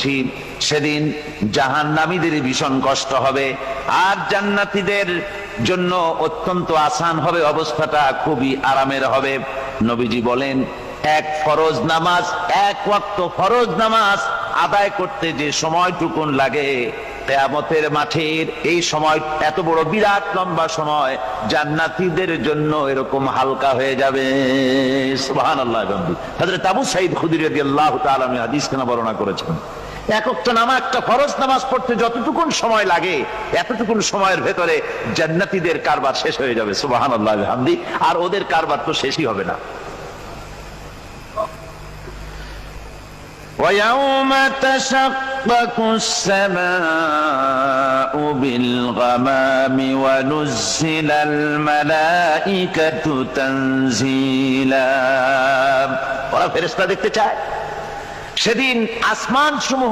করছি, সেদিন জাহান্নামীদের ভীষণ কষ্ট হবে, আর জান্নাতীদের জন্য অত্যন্ত আসান হবে, অবস্থাটা খুবই আরামের হবে। নবীজি বলেন, এক ফরজ নামাজ, এক ওয়াক্ত ফরজ নামাজ আদায় করতে যে সময়টুকুন লাগে, কিয়ামতের মাঠের এই সময় এত বড় বিরাট লম্বা সময় জান্নাতীদের জন্য এরকম হালকা হয়ে যাবে। সুবহানাল্লাহ। হযরত আবু সাঈদ খুদরী রাদিয়াল্লাহু তাআলা হাদিস কেন বর্ণনা করেছেন, এক ওয়াক্ত নামাজ, একটা ফরজ নামাজ পড়তে যতটুকুন সময় লাগে, এতটুকুন সময়ের ভেতরে জান্নাতীদের কারবার শেষ হয়ে যাবে। সুবহানাল্লাহ বিহামদি। আর ওদের কারবার তো শেষই হবে না। وَيَوْمَ تَشَقَّقُ السَّمَاءُ بِالْغَمَامِ وَنُزِّلَ الْمَلَائِكَةُ تَنزِيلًا। ওরা ফেরেশতা দেখতে চায়। সেদিন আসমান সমূহ